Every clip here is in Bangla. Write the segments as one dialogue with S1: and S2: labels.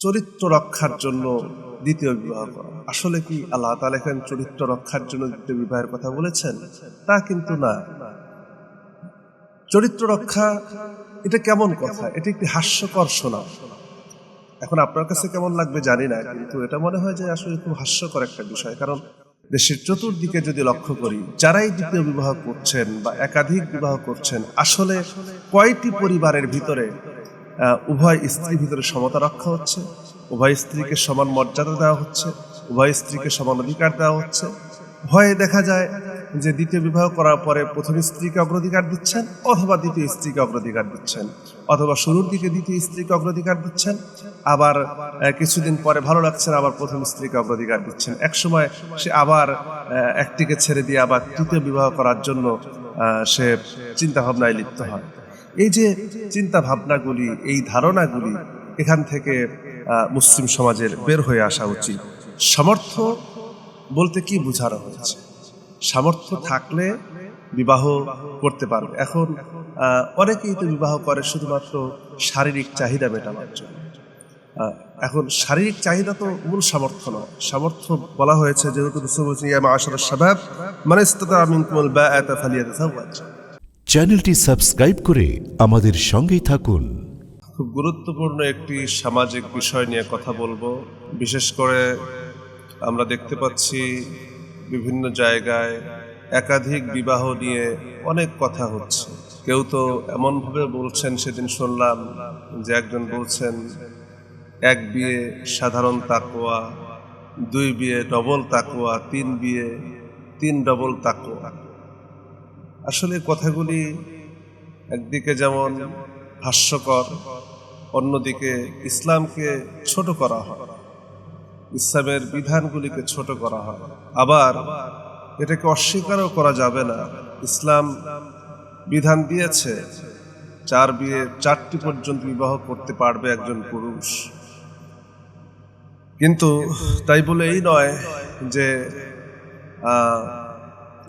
S1: চরিত্র রক্ষার জন্য দ্বিতীয় বিবাহ করা। আসলে কি আল্লাহ তাআলা এখানে চরিত্র রক্ষার জন্য দ্বিতীয় বিবাহের কথা বলেছেন? তা কিন্তু না। চরিত্র রক্ষা এটা কেমন কথা? এটা একটি হাস্যকর শোনা। এখন আপনার কাছে কেমন লাগবে জানি না, কিন্তু এটা মনে হয় যে আসলে খুব হাস্যকর একটা বিষয়। কারণ দেশের চতুর্দিকে যদি লক্ষ্য করি, যারাই দ্বিতীয় বিবাহ করছেন বা একাধিক বিবাহ করছেন, আসলে কয়টি পরিবারের ভিতরে উভয় স্ত্রীর ভিতরে সমতা রক্ষা হচ্ছে, উভয় স্ত্রীকে সমান মর্যাদা দেওয়া হচ্ছে, উভয় স্ত্রীকে সমান অধিকার দেওয়া হচ্ছে? ভয়ে দেখা যায় যে দ্বিতীয় বিবাহ করার পরে প্রথম স্ত্রীকে অগ্রাধিকার দিচ্ছেন, অথবা দ্বিতীয় স্ত্রীকে অগ্রাধিকার দিচ্ছেন, অথবা শুরুর দিকে দ্বিতীয় স্ত্রীকে অগ্রাধিকার দিচ্ছেন, আবার কিছুদিন পরে ভালো লাগছেন আবার প্রথম স্ত্রীকে অগ্রাধিকার দিচ্ছেন। একসময় সে আবার একটিকে ছেড়ে দিয়ে আবার তৃতীয় বিবাহ করার জন্য সে চিন্তা ভাবনায় লিপ্ত হয়। এই যে চিন্তা ভাবনাগুলি, এই ধারণাগুলি, এখান থেকে মুসলিম সমাজের বের হয়ে আসা উচিত। সামর্থ্য বলতে কি বোঝানো হয়েছে? সামর্থ্য থাকলে বিবাহ করতে পারবে। এখন অনেকেই তো বিবাহ করে শুধুমাত্র শারীরিক চাহিদা মেটানোর জন্য। এখন শারীরিক চাহিদা তো মূল সামর্থ্য নয়। সামর্থ্য বলা হয়েছে যেহেতু রাসূল বলেছেন, ইয়া মা'আশারাশ শাবাব মান ইসতাতা'a মিনকুমুল বাআতা ফালিয়াতাযাওয়াজ।
S2: চ্যানেলটি সাবস্ক্রাইব করে আমাদের সঙ্গেই থাকুন।
S1: খুব গুরুত্বপূর্ণ একটি সামাজিক বিষয় নিয়ে কথা বলবো। বিশেষ করে আমরা দেখতে পাচ্ছি বিভিন্ন জায়গায় একাধিক বিবাহ নিয়ে অনেক কথা হচ্ছে। কেউ তো এমনভাবে বলছেন, সেদিন শুনলাম যে একজন বলছেন এক বিয়ে সাধারণ তাকওয়া, 2 বিয়ে ডবল তাকওয়া, 3 বিয়ে 3 ডবল তাকওয়া। আসলে কথাগুলি একদিকে যেমন হাস্যকর, অন্যদিকে ইসলামকে ছোট করা হয়, ইসলামের বিধানগুলিকে ছোট করা হয়। আবার এটাকে অস্বীকারও করা যাবে না। ইসলাম বিধান দিয়েছে 4 বিয়ে 4টি পর্যন্ত বিবাহ করতে পারবে একজন পুরুষ, কিন্তু তাই বলে এই নয় যে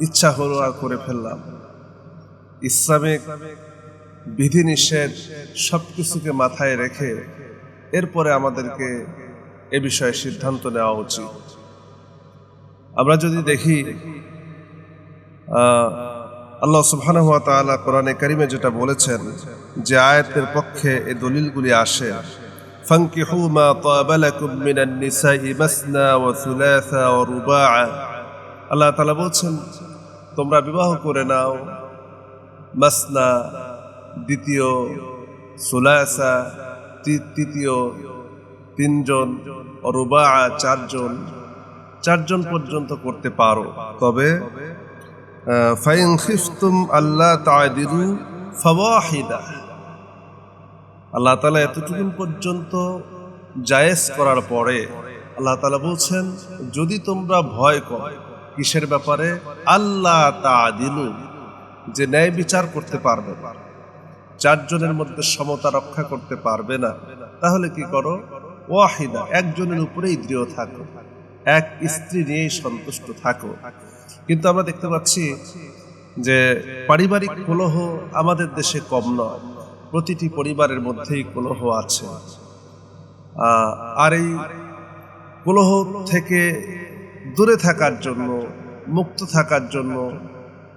S1: ইচ্ছা হলো আর করে ফেললাম। ইসলামিক বিধিনিষেধ সবকিছুকে মাথায় রেখে এরপরে আমাদেরকে এ বিষয়ে সিদ্ধান্ত নেওয়া উচিত। আমরা যদি দেখি আল্লাহ সুবহানাহু ওয়া তাআলা কোরআনে কারিমে যেটা বলেছেন, যে আয়াতের পক্ষে এই দলিলগুলি আসে, ফানকিহু মা তাবা লাকুম মিনান নিসাই মাসনা ওয়া সুলাসা ওয়া রুবাআ। আল্লাহ তাআলা বলছেন, তোমরা বিবাহ করে নাও মাসনা দ্বিতীয়, সুলাসা তৃতীয় 3 জন, রুবাআ 4 জন পর্যন্ত করতে পারো। তবে ফাইন খিফতুম আল্লাহ তা'দিলু ফাওয়াহিদা। আল্লাহ তাআলা এতটুকু পর্যন্ত জায়েজ করার পরে আল্লাহ তাআলা বলছেন, যদি তোমরা ভয় করো কিসের ব্যাপারে? আল্লাহ তা'দিলু, যে ন্যায় বিচার করতে পারবে না, 4 জনের মধ্যে সমতা রক্ষা করতে পারবে না, তাহলে কি করো? ওয়াহিদা, একজনের উপরেই দৃঢ় থাকো, এক স্ত্রী নিয়েই সন্তুষ্ট থাকো। কিন্তু আমরা দেখতে পাচ্ছি যে পারিবারিক কলহ আমাদের দেশে কম নয়, প্রতিটি পরিবারের মধ্যেই কলহ আছে। আর এই কলহ থেকে দূরে থাকার জন্য, মুক্ত থাকার জন্য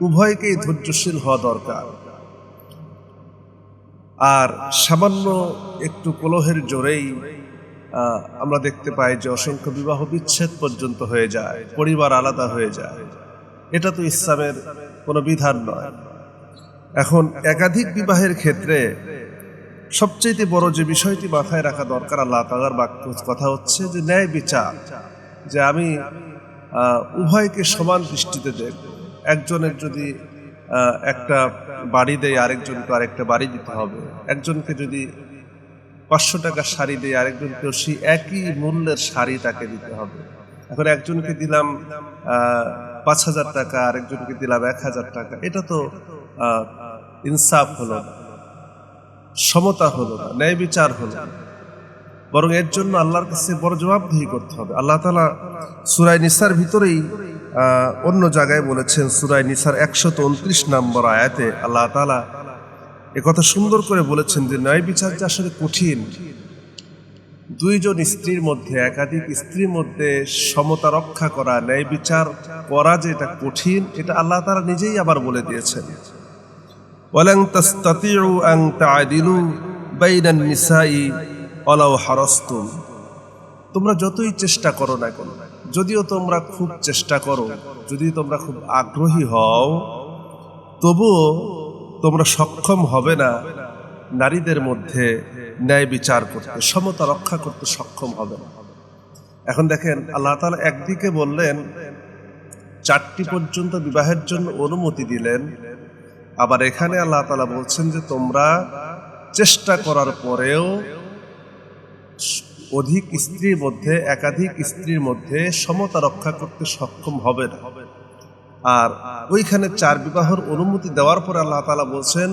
S1: উভয়কেই ধৈর্যশীল হওয়া দরকার। আর সামান্য একটু কলহের জোরেই আমরা দেখতে পাই যে অসংখ্য বিবাহ বিচ্ছেদ পর্যন্ত হয়ে যায়, পরিবার আলাদা হয়ে যায়। এটা তো ইসলামের কোনো বিধান নয়। এখন একাধিক বিবাহের ক্ষেত্রে সবচেয়ে বড় যে বিষয়টি মাথায় রাখা দরকার, আল্লাহ তাআলার বাক্য কথা হচ্ছে যে ন্যায় বিচার, যে আমি উভয়কে সমান দৃষ্টিতে দেখব। একজনের যদি একটা বাড়ি দেয়, আরেকজনকে আরেকটা বাড়ি দিতে হবে। একজনকে যদি 500 টাকা শাড়ি দেয়, আরেকজনকে সেই একই মূল্যের শাড়ি তাকে দিতে হবে। এখন একজনকে দিলাম 5000 টাকা, আরেকজনকে দিলাম 1000 টাকা। এটা তো ইনসাফ হলো না, সমতা হলো না, ন্যায় বিচার হলো না। বরং এর জন্য আল্লাহর কাছে বড় জবাবদিহি করতে হবে। আল্লাহ তাআলা সূরা নিসার ভিতরেই অন্য জায়গায় বলেছেন, সূরা নিসার 129 নম্বর আয়াতে আল্লাহ তাআলা একথা সুন্দর করে বলেছেন যে ন্যায় বিচার যে আসলে কঠিন, দুইজন স্ত্রীর মধ্যে, একাধিক স্ত্রীর মধ্যে সমতা রক্ষা করা, ন্যায় বিচার করা যে এটা কঠিন, এটা আল্লাহ তাআলা নিজেই আবার বলে দিয়েছেন, ওয়ালান তাসতাতিউ আন তা'দিলু বাইনান নিসাই ওয়ালাউ হারাসতুম। তোমরা যতই চেষ্টা করো না কেন, যদিও তোমরা খুব চেষ্টা করো, যদি তোমরা খুব আগ্রহী হও, তবুও তোমরা সক্ষম হবে না নারীদের মধ্যে ন্যায় বিচার করতে, সমতা রক্ষা করতে সক্ষম হবে না। এখন দেখেন, আল্লাহ তাআলা একদিকে বললেন 4টি পর্যন্ত বিবাহের জন্য অনুমতি দিলেন, আবার এখানে আল্লাহ তাআলা বলছেন যে তোমরা চেষ্টা করার পরেও অধিক স্ত্রীর মধ্যে, একাধিক স্ত্রীর মধ্যে সমতা রক্ষা করতে সক্ষম হবে না। আর ওইখানে 4 বিবাহের অনুমতি দেওয়ার পরে আল্লাহ তাআলা বলছেন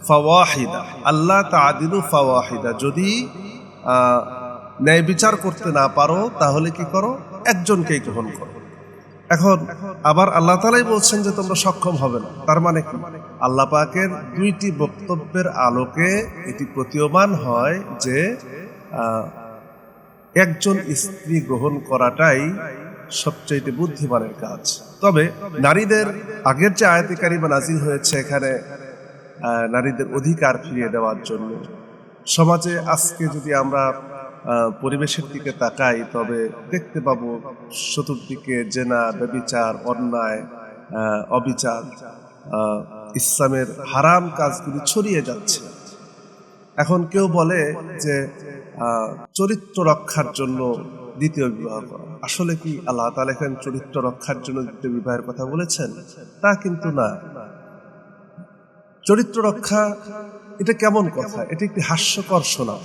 S1: ফাওয়াহিদা, আল্লাহ তা'দিলু ফাওয়াহিদা, যদি ন্যায় বিচার করতে না পারো তাহলে কি করো, একজনকেই গ্রহণ করো। এখন আবার আল্লাহ তাআলাই বলছেন যে তোমরা সক্ষম হবে না। তার মানে কি, আল্লাহ পাকের 2টি বক্তব্যের আলোকে এটি প্রতীয়মান হয় যে একজন স্ত্রী গ্রহণ করাটাই সবচেয়ে বুদ্ধিমানের কাজ। তবে নারীদের আগের যে আয়াতে কারিমা নাযিল হয়েছে, এখানে নারীদের অধিকার ফিরিয়ে দেওয়ার জন্য, সমাজে আজকে যদি আমরা পরিবেশের দিকে তাকাই, তবে দেখতে পাবো চতুর্দিকে জেনা, ব্যভিচার, অন্যায়, অবিচার, ইসলামের হারাম কাজগুলি ছড়িয়ে যাচ্ছে। এখন কেউ বলে যে চরিত্র রক্ষার জন্য দ্বিতীয় বিবাহ করা। আসলে কি আল্লাহ তাআলা এখানে চরিত্র রক্ষার জন্য দ্বিতীয় বিবাহের কথা বলেছেন? তা কিন্তু না। চরিত্র রক্ষা এটা কেমন কথা, এটা একটি হাস্যকর শোনা।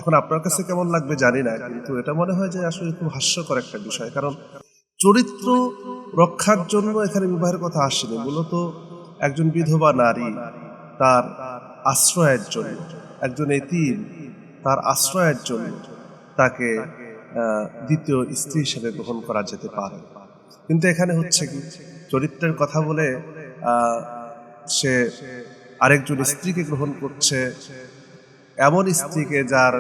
S1: এখন আপনার কাছে কেমন লাগবে জানি না, কিন্তু এটা মনে হয় যে আসলে খুব হাস্যকর একটা বিষয়। কারণ চরিত্র রক্ষার জন্য এখানে বিবাহের কথা আসেনি, মূলত একজন বিধবা নারী তার আশ্রয়ের জন্য, একজন এতিম তার আশ্রয়ের জন্য তাকে দ্বিতীয় স্ত্রী হিসেবে গ্রহণ করা যেতে পারে। কিন্তু এখানে হচ্ছে কি, চরিত্রের কথা বলে সে আরেকজন স্ত্রীকে গ্রহণ করছে, এমন স্ত্রীকে যার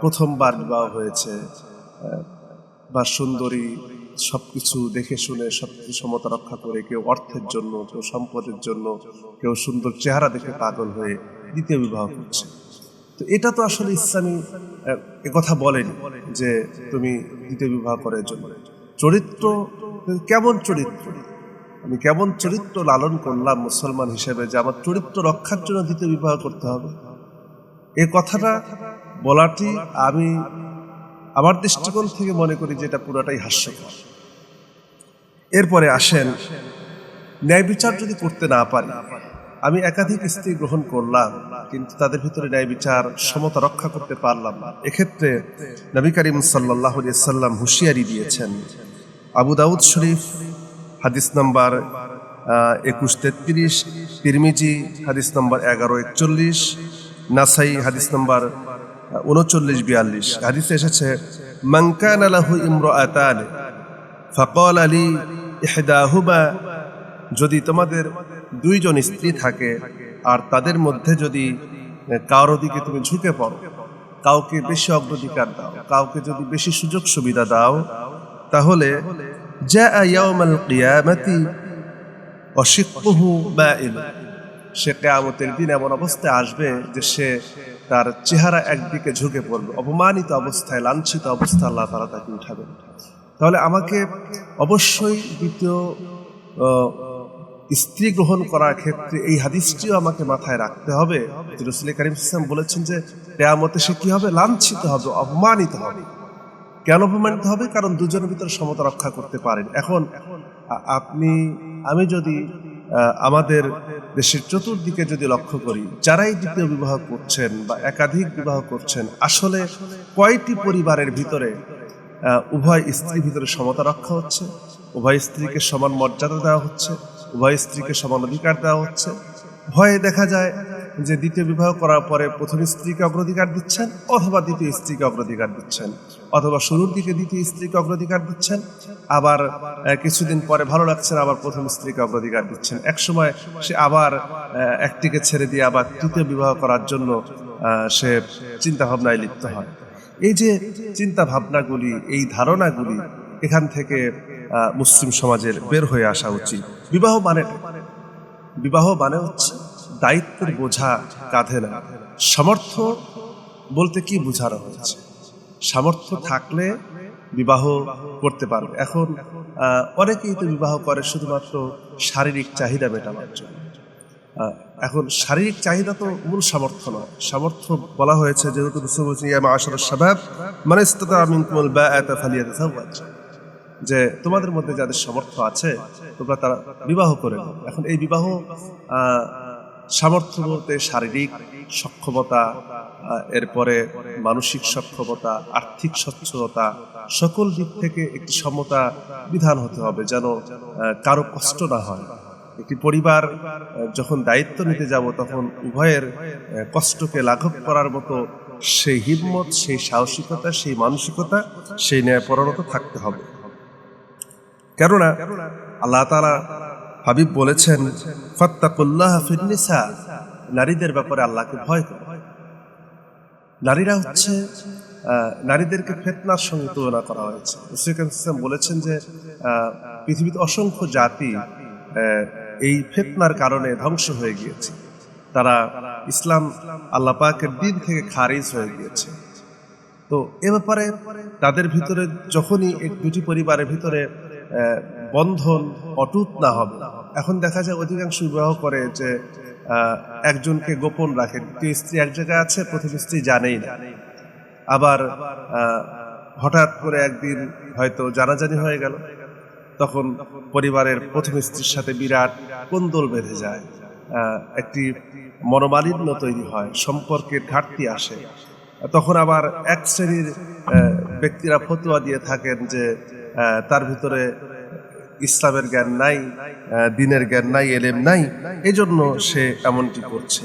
S1: প্রথমবার বিবাহ হয়েছে, বা সুন্দরী, সবকিছু দেখে শুনে সবকিছু সমতা রক্ষা করে, কেউ অর্থের জন্য, কেউ সম্পদের জন্য, কেউ সুন্দর চেহারা দেখে পাগল হয়ে দ্বিতীয় বিবাহ করছে। তো এটা তো আসলে ইসলামী কথা বলেনি যে তুমি দ্বিতীয় বিবাহ করার জন্য। চরিত্র কেমন চরিত্র, আমি কেমন চরিত্র লালন করলাম মুসলমান হিসেবে যে আমার চরিত্র রক্ষার জন্য দ্বিতীয় বিবাহ করতে হবে, এই কথাটা বলাটি আমি আমার দৃষ্টিকোণ থেকে মনে করি যে এটা পুরাটাই হাস্যকর। এরপরে আসেন, ন্যায় বিচার যদি করতে না পারি, আমি একাধিক স্ত্রী গ্রহণ করলাম কিন্তু তাদের ভিতরে ন্যায় বিচার, সমতা রক্ষা করতে পারলাম না, এক্ষেত্রে নবী করিম সাল্লাল্লাহু আলাইহি ওয়াসাল্লাম হুঁশিয়ারি দিয়েছেন। আবু দাউদ শরীফ হাদিস নাম্বার 2133, তিরমিজি হাদিস নাম্বার 1141, নাসাই হাদিস নাম্বার 3942 হাদিসে এসেছে, মান কানা লাহু ইমরাআতান ফাকালা লি ইহদাহুমা, যদি তোমাদের 2 জন স্ত্রী থাকে আর তাদের মধ্যে যদি কারো দিকে তুমি ঝুঁকে পড়ো, কাউকে বেশি অগ্রাধিকার দাও, কাউকে যদি বেশি সুযোগ সুবিধা দাও, তাহলে জাআ ইয়াউমাল কিয়ামাতি ওয়া শিক্কুহু মাইল, সে কিয়ামতের দিন এমন অবস্থায় আসবে যে সে তার চেহারা একদিকে ঝুঁকে পড়বে, অপমানিত অবস্থায়, লাঞ্ছিত অবস্থায় আল্লাহ তাআলা তাকে উঠাবেন। তাহলে আমাকে অবশ্যই দ্বিতীয় স্ত্রী গ্রহণ করার ক্ষেত্রে এই হাদিসটিও আমাকে মাথায় রাখতে হবে। রাসূল কারীম সাল্লাল্লাহু আলাইহি ওয়াসাল্লাম বলেছেন যে কিয়ামতে সে কি হবে, লাঞ্ছিত হবে, অপমানিত হবে। কেন অপমানিত হবে? কারণ দুজনের ভিতরে সমতা রক্ষা করতে পারেন। এখন আমি যদি আমাদের দেশের চতুর্দিকে যদি লক্ষ্য করি, যারাই দ্বিতীয় বিবাহ করছেন বা একাধিক বিবাহ করছেন, আসলে কয়টি পরিবারের ভিতরে উভয় স্ত্রীর ভিতরে সমতা রক্ষা হচ্ছে, উভয় স্ত্রীকে সমান মর্যাদা দেওয়া হচ্ছে, উভয় স্ত্রীকে সমান অধিকার দেওয়া হচ্ছে? ভয়ে দেখা যায় যে দ্বিতীয় বিবাহ করার পরে প্রথম স্ত্রীকে অগ্রাধিকার দিচ্ছেন, অথবা দ্বিতীয় স্ত্রীকে অগ্রাধিকার দিচ্ছেন, অথবা শুরুর দিকে দ্বিতীয় স্ত্রীকে অগ্রাধিকার দিচ্ছেন, আবার কিছুদিন পরে ভালো লাগছে না আবার প্রথম স্ত্রীকে অগ্রাধিকার দিচ্ছেন। একসময় সে আবার একটিকে ছেড়ে দিয়ে আবার তৃতীয় বিবাহ করার জন্য সে চিন্তা ভাবনায় লিপ্ত হয়। এই যে চিন্তা ভাবনাগুলি, এই ধারণাগুলি, এখান থেকে মুসলিম সমাজের বের হয়ে আসা উচিত। বিবাহ মানে হচ্ছে দায়িত্বের বোঝা কাঁধে না। সামর্থ্য বলতে কি বোঝানো হয়েছে? সামর্থ্য থাকলে বিবাহ করতে পারবে। এখন অনেকেই তো বিবাহ করে শুধুমাত্র শারীরিক চাহিদা মেটানোর জন্য। এখন শারীরিক চাহিদা তো মূল সামর্থ্য নয়। সামর্থ্য বলা হয়েছে যেহেতু রাসূল বলেছেন ইয়া মা'আশারাশ শাবাব মান ইসতাতা মিনকুমুল বাআতা ফালিয়াতাযাওয়াজ, যে তোমাদের মধ্যে যাদের সামর্থ্য আছে তোমরা তারা বিবাহ করে নাও। এখন এই বিবাহ সামর্থ্য বলতে শারীরিক সক্ষমতা, এরপরে মানসিক সক্ষমতা, আর্থিক সচ্ছলতা, সকল দিক থেকে একটি সমতা বিধান হতে হবে, যেন কারো কষ্ট না হয়। একটি পরিবার যখন দায়িত্ব নিতে যাব তখন উভয়ের কষ্টকে লাঘব করার মতো সেই হিম্মত, সেই সাহসিকতা, সেই মানসিকতা, সেই ন্যায়পরায়ণতা থাকতে হবে। কেননা আল্লাহ তাআলা হাবিব বলেছেন ফাত্তাকুল্লাহ ফিন নিসা, নারীদের ব্যাপারে আল্লাহকে ভয় করো। নারীরা হচ্ছে, নারীদেরকে ফিতনার সঙ্গে তুলনা করা হয়েছে। রাসূল বলেছেন যে পৃথিবীতে অসংখ্য জাতি এই ফিতনার কারণে ধ্বংস হয়ে গিয়েছে। তারা ইসলাম আল্লাহ পাকের দিন থেকে খারিজ হয়ে গিয়েছে। তো এ ব্যাপারে তাদের ভিতরে যখনই এক দুটি পরিবারের ভিতরে বন্ধন অটুট না হবে, এখন দেখা যায় অধিকাংশ বিবাহ করে যে একজনকে গোপন রাখে, দ্বিতীয় স্ত্রী এক জায়গায় আছে, প্রথম স্ত্রী জানেই না। আবার হঠাৎ করে একদিন হয়তো জানাজানি হয়ে গেল, তখন পরিবারের প্রথম স্ত্রীর সাথে বিরাট কোন্দল বেঁধে যায়, একটি মনোমালিন্য তৈরি হয়, সম্পর্কের ঘাটতি আসে। তখন আবার এক শ্রেণীর ব্যক্তিরা ফতোয়া দিয়ে থাকেন যে তার ভিতরে ইসলামের জ্ঞান নাই, দ্বীনের জ্ঞান নাই, এলেম নাই, এজন্য সে এমনটি করছে।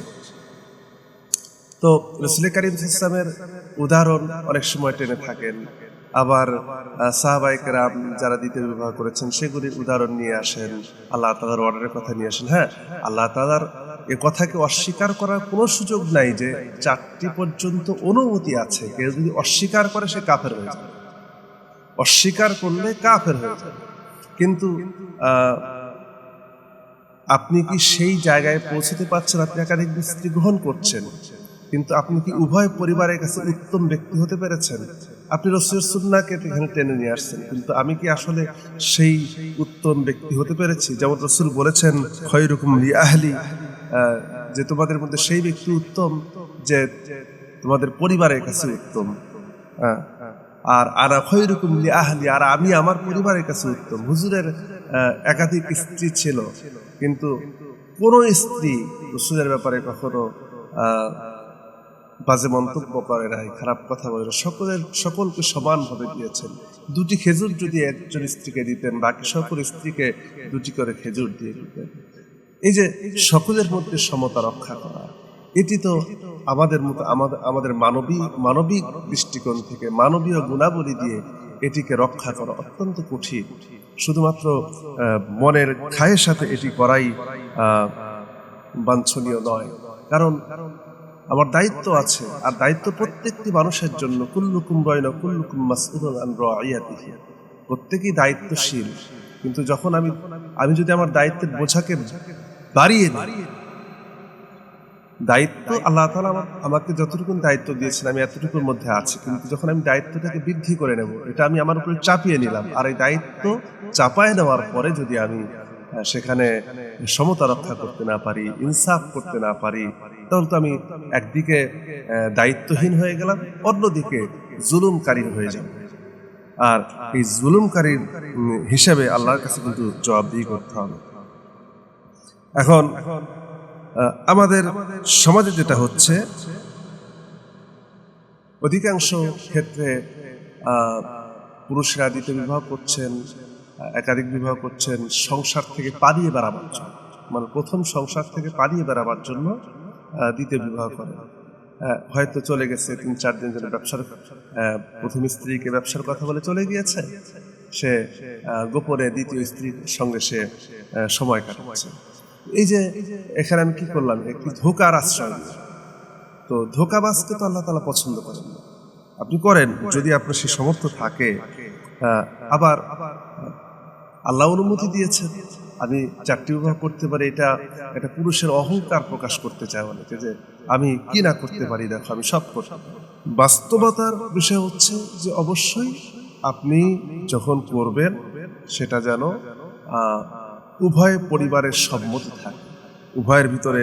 S1: তো রাসূল কারীম সাল্লাল্লাহু আলাইহি ওয়াসাল্লামের উদাহরণ অনেক সময় টেনে থাকেন, আবার সাহাবায়ে কেরাম যারা দ্বিতীয় বিবাহ করেছেন সেগুলির উদাহরণ নিয়ে আসেন, আল্লাহ তাআলার অর্ডারের কথা নিয়ে আসেন। হ্যাঁ, আল্লাহ তাআলার এ কথাকে অস্বীকার করার কোনো সুযোগ নাই যে 4টি পর্যন্ত অনুমতি আছে। কেউ যদি অস্বীকার করে সে কাফের হয়ে যাবে, অস্বীকার করলে কাফের হয়ে যাবে। কিন্তু আপনি কি সেই জায়গায় পৌঁছতে পারছেন? আপনি একাধিক স্ত্রী গ্রহণ করছেন, কিন্তু আপনি কি উভয় পরিবারের কাছে উত্তম ব্যক্তি হতে পেরেছেন? আপনি রাসূলের সুন্নাহকে এখানে টেনে নিয়ে আসছেন, কিন্তু আমি কি আসলে সেই উত্তম ব্যক্তি হতে পেরেছি? যেমন রাসূল বলেছেন খয়রুকুম লি আহলি, যে তোমাদের মধ্যে সেই ব্যক্তি উত্তম যে তোমাদের পরিবারের কাছে উত্তম। আর আনা খয়রুকুম লি আহলি, আর আমি আমার পরিবারের কাছে উত্তম। হুজুরের একাধিক স্ত্রী ছিল, কিন্তু কোন স্ত্রী রাসূলের ব্যাপারে কখনো বাজে মন্তব্য করে নাই, খারাপ কথা বলে না। সকলকে সমানভাবে দিয়েছেন। 2টি খেজুর যদি একজন স্ত্রীকে দিতেন, বাকি সকল স্ত্রীকে 2টি করে খেজুর দিয়ে দিতেন। এই যে সকলের মধ্যে সমতা রক্ষা করা, এটি তো আমাদের মানবিক দৃষ্টিকোণ থেকে, মানবীয় গুণাবলী দিয়ে এটিকে রক্ষা করা অত্যন্ত কঠিন। শুধুমাত্র মনের খায়ের সাথে এটি করাই বাঞ্ছনীয় নয়, কারণ আমার দায়িত্ব আছে, আর দায়িত্ব প্রত্যেকটি মানুষের জন্য। কুল্লুকুম রাইন কুল্লুকুম মাসউলুন আন রাইয়াতিহি, প্রত্যেকেই দায়িত্বশীল। কিন্তু যখন আমি যদি আমার দায়িত্বের বোঝাকে বাড়িয়ে দিই, দায়িত্ব আল্লাহ তাআলা আমাকে যতটুকু দায়িত্ব দিয়েছেন আমি এতটুকুর মধ্যে আছি, কিন্তু যখন আমি দায়িত্বটাকে বৃদ্ধি করে নেব, এটা আমি আমার উপরে চাপিয়ে নিলাম, আর এই দায়িত্ব চাপায় নেওয়ার পরে যদি আমি সেখানে সমতা রক্ষা করতে না পারি, ইনসাফ করতে না পারি, তাহলে তো আমি একদিকে দায়িত্বহীন হয়ে গেলাম, অন্যদিকে জুলুমকারী হয়ে যাব। আর এই জুলুমকারীর হিসেবে আল্লাহর কাছে কিন্তু জবাবদিহি করতে হবে। এখন আমাদের সমাজে যেটা হচ্ছে, অধিকাংশ ক্ষেত্রে পুরুষরা দ্বিতীয় বিবাহ করছেন, একাধিক বিবাহ করছেন সংসার থেকে পালিয়ে বেড়াবার জন্য, মানে প্রথম সংসার থেকে পালিয়ে বেড়াবার জন্য দ্বিতীয় বিবাহ করেন। হয়তো চলে গেছে 3-4 দিন ধরে প্রথম স্ত্রীকে ব্যবসার কথা বলে চলে গিয়েছে, সে গোপনে দ্বিতীয় স্ত্রীর সঙ্গে সে সময় কাটাচ্ছে। এই যে এখানে আমি কি করলাম, একটি ধোঁকার আশ্রয় নিলাম। তো ধোঁকাবাজকে তো আল্লাহ তাআলা পছন্দ করেন না। আপনি করেন যদি আপনার সেই সামর্থ্য থাকে। আবার আল্লাহ অনুমতি দিয়েছেন আমি 4টি বিবাহ করতে পারি, এটা পুরুষের অহংকার প্রকাশ করতে চায় অনেকে, যে আমি কি না করতে পারি, দেখো আমি সব করতে পারি। বাস্তবতার বিষয় হচ্ছে যে অবশ্যই আপনি যখন করবেন সেটা যেন উভয় পরিবারের সম্মতি থাকে, উভয়ের ভিতরে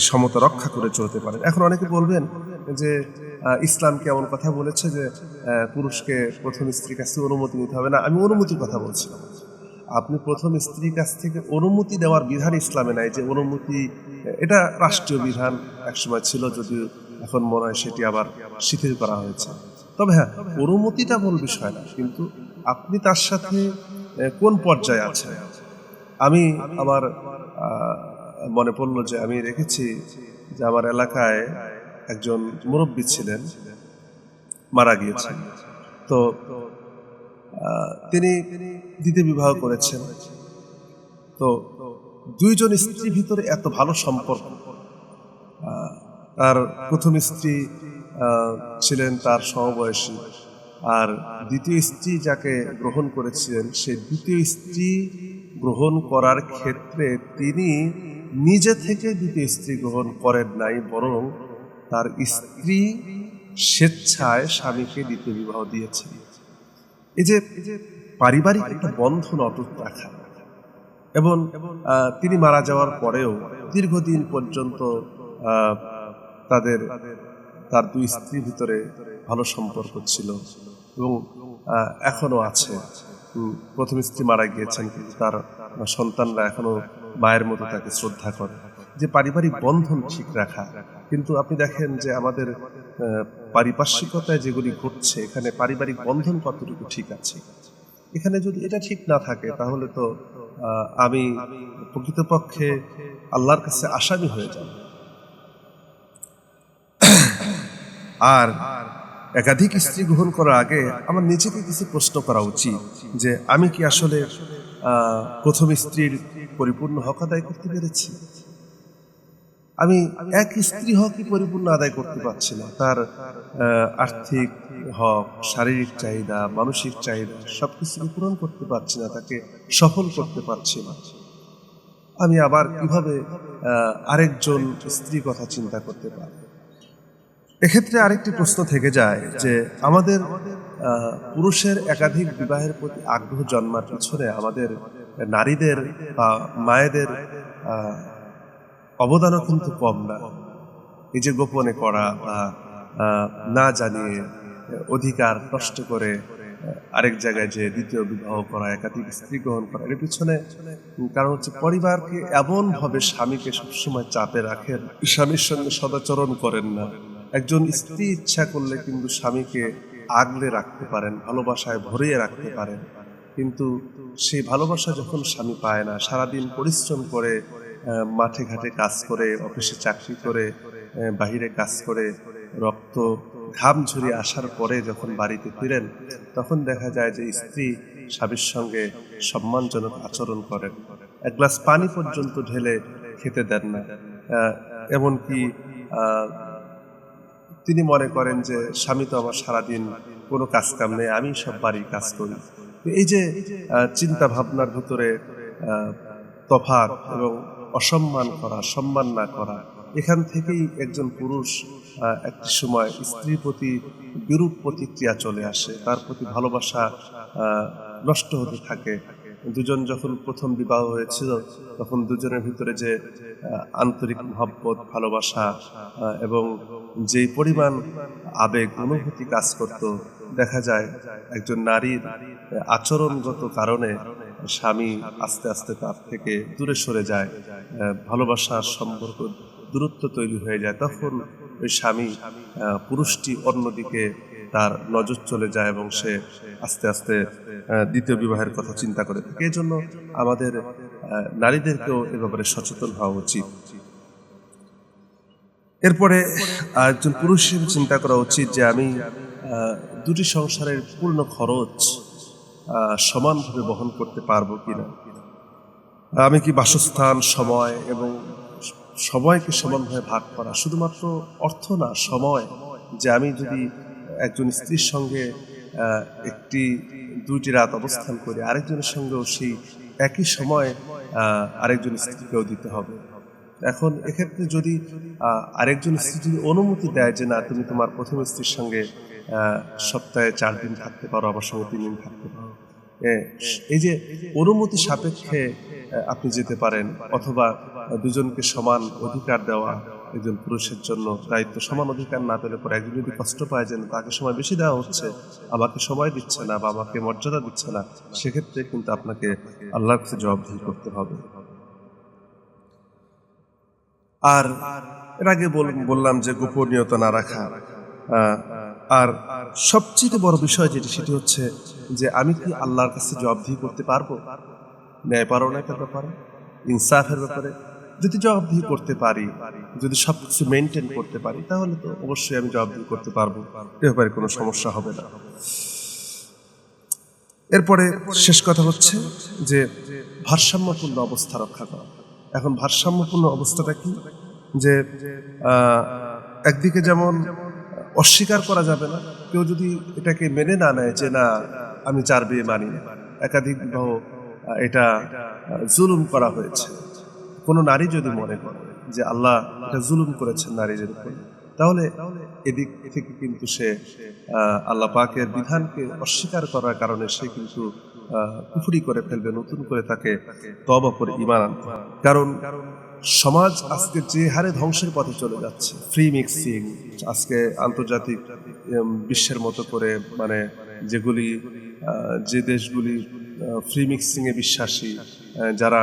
S1: সমতা রক্ষা করে চলতে পারেন। এখন অনেকে বলবেন যে ইসলাম কি এমন কথা বলেছে যে পুরুষকে প্রথম স্ত্রীর কাছ থেকে অনুমতি নিতে হবে না? আমি অনুমতির কথা বলছিলাম। আপনি প্রথম স্ত্রীর কাছ থেকে অনুমতি দেওয়ার বিধান ইসলামে নাই, যে অনুমতি এটা রাষ্ট্রীয় বিধান একসময় ছিল, যদিও এখন মনে হয় সেটি আবার শিথিল করা হয়েছে। তবে হ্যাঁ, অনুমতিটা মূল বিষয় না, কিন্তু আপনি তার সাথে কোন পর্যায়ে আছেন। আমি আমার মনে পড়লো যে আমি দেখেছি যে আমার এলাকায় একজন মুরব্বী ছিলেন, মারা গিয়েছেন। তো তিনি দ্বিতীয় বিবাহ করেছেন। তো 2 জন স্ত্রীর ভিতরে এত ভালো সম্পর্ক। তার প্রথম স্ত্রী ছিলেন তার সমবয়সী, আর দ্বিতীয় স্ত্রী যাকে গ্রহণ করেছিলেন সেই দ্বিতীয় স্ত্রী গ্রহণ করার ক্ষেত্রে তিনি নিজে থেকে দ্বিতীয় স্ত্রী গ্রহণ করেন নাই, বরং তার স্ত্রী স্বেচ্ছায় স্বামীকে দ্বিতীয় বিবাহ দিয়েছেন। এই যে পারিবারিক একটা বন্ধন অটুট রাখা, এবং তিনি মারা যাওয়ার পরেও দীর্ঘদিন পর্যন্ত তার 2 স্ত্রীর ভিতরে ভালো সম্পর্ক ছিল এবং এখনো আছে। প্রথম স্ত্রী মারা গিয়েছেন, কিন্তু তার সন্তানরা এখনো মায়ের মতো তাকে শ্রদ্ধা করে। যে পারিবারিক বন্ধন ঠিক রাখা। কিন্তু আপনি দেখেন যে আমাদের পারিপার্শ্বিকতায় যেগুলি ঘটছে, এখানে পারিবারিক বন্ধন কতটুকু ঠিক আছে। এখানে যদি এটা ঠিক না থাকে তাহলে তো আমি প্রকৃতপক্ষে আল্লাহর কাছে আসামি হয়ে যাব। আর একাধিক স্ত্রী গ্রহণ করার আগে আমার নিজেকে কিছু প্রশ্ন করা উচিত, যে আমি কি আসলে প্রথম স্ত্রীর পরিপূর্ণ হক আদায় করতে পেরেছি? আমি এক স্ত্রী হকই পরিপূর্ণ আদায় করতে পারছি না। তার আর্থিক হক, শারীরিক চাহিদা, মানসিক চাহিদা সবকিছু পূরণ করতে পারছি না, তাকে সফল করতে পারছি না। আমি আবার কিভাবে আরেকজন স্ত্রীর কথা চিন্তা করতে পারি? এক্ষেত্রে আরেকটি প্রশ্ন থেকে যায় যে আমাদের পুরুষের একাধিক বিবাহের প্রতি আগ্রহ জন্মার পিছনে আমাদের নারীদের বা মায়েদের অবদানও কিন্তু কম না। এই যে গোপনে করা বা না জানিয়ে অধিকার নষ্ট করে আরেক জায়গায় যে দ্বিতীয় বিবাহ করা, একাধিক স্ত্রী গ্রহণ করা, এর পিছনে কারণ হচ্ছে পরিবারকে এমন ভাবে স্বামীকে সবসময় চাপে রাখেন, স্বামীর সঙ্গে সদাচরণ করেন না। একজন স্ত্রী ইচ্ছা করলে কিন্তু স্বামীকে আগলে রাখতে পারেন, ভালোবাসায় ভরিয়ে রাখতে পারেন, কিন্তু সেই ভালোবাসা যখন স্বামী পায় না, সারাদিন পরিশ্রম করে মাঠে ঘাটে কাজ করে, অফিসে চাকরি করে, বাহিরে কাজ করে, রক্ত ঘাম ঝরিয়ে আসার পরে যখন বাড়িতে ফিরেন, তখন দেখা যায় যে স্ত্রী স্বামীর সঙ্গে সম্মানজনক আচরণ করেন, এক গ্লাস পানি পর্যন্ত ঢেলে খেতে দেন না। এমনকি তিনি মনে করেন যে স্বামী তো আমার সারাদিন কোনো কাজ কাম নেই, আমি সব বাড়ির কাজ করি। এই যে চিন্তা ভাবনার ভিতরে তফাৎ এবং অসম্মান করা, সম্মান না করা, এখান থেকেই একজন পুরুষ একটি সময় স্ত্রীর প্রতি বিরূপ প্রতিক্রিয়া চলে আসে, তার প্রতি ভালোবাসা নষ্ট হতে থাকে। দুজন যখন প্রথম বিবাহ হয়েছিল তখন দুজনের ভিতরে যে আন্তরিক মহব্বত, ভালোবাসা এবং যে পরিমাণ আবেগ অনুভূতি কাজ করত, দেখা যায় একজন নারীর আচরণগত কারণে স্বামী আস্তে আস্তে তার থেকে দূরে সরে যায়, ভালোবাসার সম্পর্ক দূরত্ব তৈরি হয়ে যায়। তখন ওই স্বামী পুরুষটি অন্যদিকে তার নজর চলে যায় এবং সে আস্তে আস্তে দ্বিতীয় বিবাহের কথা চিন্তা করে থাকে। এই জন্য আমাদের নারীদেরকেও এ ব্যাপারে সচেতন হওয়া উচিত। এরপরে একজন পুরুষ হিসেবে চিন্তা করা উচিত যে আমি দুটি সংসারের পূর্ণ খরচ সমানভাবে বহন করতে পারবো কিনা। আমি কি বাসস্থান, সময় এবং সময়কে সমানভাবে ভাগ করা, শুধুমাত্র অর্থ না, সময়, যে আমি যদি একজন স্ত্রীর সঙ্গে একটি 2টি রাত অবস্থান করি, আরেকজনের সঙ্গেও সেই একই সময় আরেকজন স্ত্রীকেও দিতে হবে। এখন এক্ষেত্রে যদি আরেকজন স্ত্রী যদি অনুমতি দেয় যে না, তুমি তোমার প্রথম স্ত্রীর সঙ্গে সপ্তাহে 4 দিন থাকতে পারো, আমার সঙ্গে 3 দিন থাকতে পারো, এই যে অনুমতি সাপেক্ষে আপনি যেতে পারেন, অথবা দুজনকে সমান অধিকার দেওয়া, একজন পুরুষের জন্য দায়িত্ব, সমান অধিকার না পেলে পরে একজন যদি কষ্ট পায় যে তাকে সময় বেশি দেওয়া হচ্ছে, আমাকে সময় দিচ্ছে না বা আমাকে মর্যাদা দিচ্ছে না, সেক্ষেত্রে কিন্তু আপনাকে আল্লাহর কাছে জবাবদিহি করতে হবে। আর এর আগে বললাম যে গোপনীয়তা না রাখা। আর সবচেয়ে বড় বিষয় যেটি, সেটি হচ্ছে যে আমি কি আল্লাহর কাছে জবাবদিহি করতে পারবো ন্যায়পরায়ণতার ব্যাপারে, ইনসাফের ব্যাপারে। যদি জবাবদিহি করতে পারি, যদি সবকিছু মেনটেন করতে পারি, তাহলে তো অবশ্যই আমি জবাবদিহি করতে পারবো, এ ব্যাপারে কোনো সমস্যা হবে না। এরপরে শেষ কথা হচ্ছে যে ভারসাম্যপূর্ণ অবস্থা রক্ষা করা। এখন ভারসাম্যপূর্ণ অবস্থাটা কি, যে একদিকে যেমন অস্বীকার করা যাবে না, কেউ যদি এটাকে মেনে না নেয় যে না আমি 4 বিয়ে মানি না, একাধিক বিবাহ এটা জুলুম করা হয়েছে, কোনো নারী যদি মনে করে যে আল্লাহ এটা জুলুম করেছেন নারীদের উপর, তাহলে এদিক থেকে কিন্তু সে আল্লাহ পাকের বিধানকে অস্বীকার করার কারণে সে কিন্তু কুফরি করে ফেলবে, নতুন করে তাকে তওবা করে ঈমান আনতে হবে। কারণ সমাজ আজকে যে হারে ধ্বংসের পথে চলে যাচ্ছে, ফ্রি মিক্সিং, আজকে আন্তর্জাতিক বিশ্বের মতো করে, মানে যেগুলি যে দেশগুলি ফ্রি মিক্সিং এ বিশ্বাসী, যারা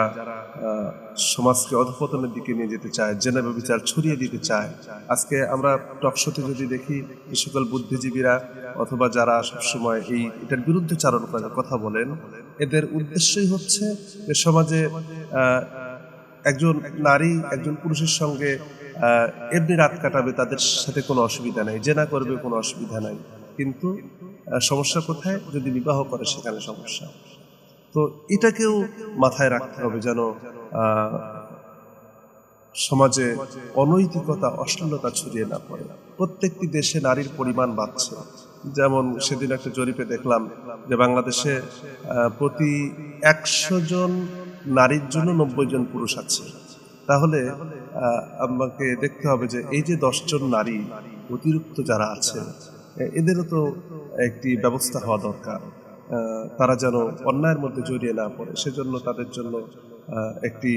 S1: সমাজকে অধঃপতনের দিকে নিয়ে যেতে চায়, জেনা ব্যভিচার ছড়িয়ে দিতে চায়, আজকে আমরা টকশোতে যদি দেখি যে সকল বুদ্ধিজীবীরা অথবা যারা সবসময় এটার বিরুদ্ধে চারণ করার কথা বলেন, এদের উদ্দেশ্যই হচ্ছে যে সমাজে একজন নারী একজন পুরুষের সঙ্গে এমনি রাত কাটাবে, তাদের সাথে কোনো অসুবিধা নাই, জেনা করবে কোনো অসুবিধা নাই, কিন্তু সমস্যা কোথায়, যদি বিবাহ করে সেখানে সমস্যা। তো এটাকেও মাথায় রাখতে হবে যেন সমাজে অনৈতিকতা, অশ্লীলতা ছড়িয়ে না পড়ে। প্রত্যেকটি দেশে নারীর পরিমাণ বাড়ছে। যেমন সেদিন একটা জরিপে দেখলাম যে বাংলাদেশে প্রতি 100 জন নারীর জন্য 90 জন পুরুষ আছে। তাহলে আমাকে দেখতে হবে যে এই যে 10 জন নারী অতিরিক্ত যারা আছে, এদেরও তো একটি ব্যবস্থা হওয়া দরকার, তারা যেন অন্যায়ের মধ্যে জড়িয়ে না পড়ে। সেজন্য তাদের জন্য একটি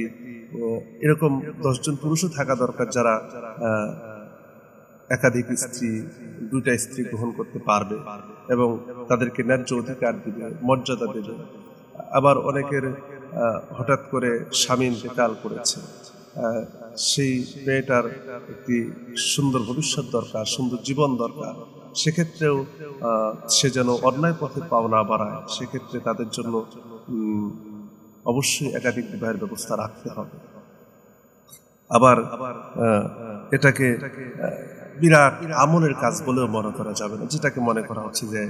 S1: এরকম 10 জন পুরুষও থাকা দরকার, যারা একাধিক স্ত্রী, 2টা স্ত্রী গ্রহণ করতে পারবে এবং তাদেরকে ন্যায্য অধিকার দিবে, মর্যাদা দেবে। আবার অনেকের হঠাৎ করে স্বামী ইন্তেকাল করেছে, সেই মেয়েটার একটি সুন্দর ভবিষ্যৎ দরকার, সুন্দর জীবন দরকার, সেক্ষেত্রেও সে যেন অন্যায় পথে পাও না বাড়ায়, সেক্ষেত্রে তাদের জন্য অবশ্যই একাধিক বিবাহের ব্যবস্থা রাখতে হবে। আবার এটাকে বিরাট আমলের কাজ বলেও মনে করা যাবে না, যেটাকে মনে করা হচ্ছে যে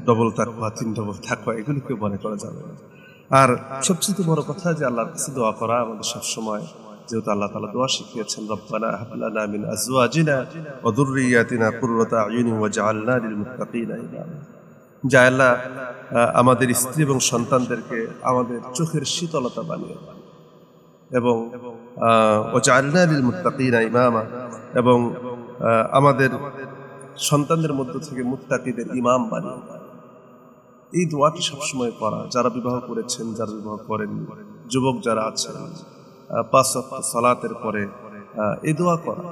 S1: ডবল তাকওয়া, 3 ডবল তাকওয়া, এগুলিকে মনে করা যাবে না। আর সবচেয়ে বড় কথা যে আল্লাহর কাছে দোয়া করা আমাদের সবসময়, যেহেতু আল্লাহ তাআলা দোয়া শিখিয়েছেন, রব্বানা হাব লানা মিন আজওয়াজিনা ওয়া যুররিয়াতিনা কুররাতা আয়ুনি ওয়াজআলনা লিল মুত্তাকিনা ইমামা। যা আল্লাহ আমাদের স্ত্রী এবং সন্তানদেরকে আমাদের চোখের শীতলতা বানিয়ে দাও, এবং ওয়াজআলনা লিল মুত্তাকিনা ইমামা, এবং আমাদের সন্তানদের মধ্য থেকে মুত্তাকিদের ইমাম বানিয়ে দাও। এই দোয়াটি সবসময় করা, যারা বিবাহ করেছেন, যারা বিবাহ করেননি, যুবক যারা আছেন, 5 ওয়াক্ত সালাতের পরে এই দোয়া করা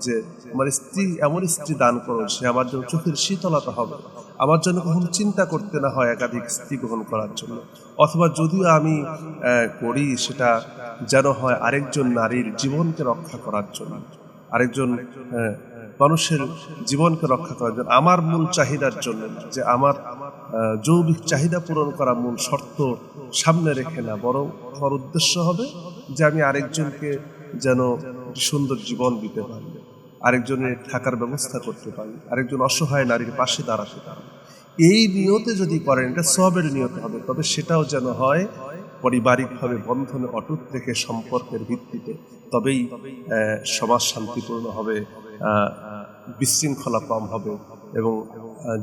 S1: যে আমার স্ত্রী, এমন স্ত্রী দান করো সে আমার জন্য চোখের শীতলতা হবে, আমার জন্য কখনো চিন্তা করতে না হয় একাধিক স্ত্রী গ্রহণ করার জন্য, অথবা যদিও আমি করি সেটা যেন হয় আরেকজন নারীর জীবনকে রক্ষা করার জন্য, আরেকজন মানুষের জীবনকে রক্ষা করার জন্য, আমার মূল চাহিদার জন্য না, যে আমার যৌবিক চাহিদা পূরণ করা মূল শর্ত সামনে রেখে না, বরং আমার উদ্দেশ্য হবে যে আমি আরেকজনকে যেন সুন্দর জীবন দিতে পারি। আরেকজনের থাকার ব্যবস্থা করতে পারি, আরেকজন অসহায় নারীর পাশে দাঁড়াতে পারি, এই নিয়তে যদি করেন এটা সওয়াবের নিয়ত হবে। তবে সেটাও যেন হয় পারিবারিকভাবে বন্ধনে অটুট রেখে সম্পর্কের ভিত্তিতে, তবেই সমাজ শান্তিপূর্ণ হবে, বিশৃঙ্খলা কম হবে এবং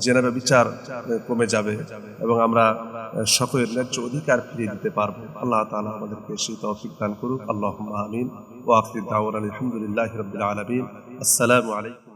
S1: জেনাবে বিচার কমে যাবে এবং আমরা সকলের ন্যায্য অধিকার ফিরিয়ে দিতে পারবো। আল্লাহ তাআলা আমাদেরকে সেই তৌফিক দান করুক। আল্লাহুম্মা আমিন। ওয়া আখিরু দাওয়ানা আলহামদুলিল্লাহি রাব্বিল আলামিন। আসসালামু আলাইকুম।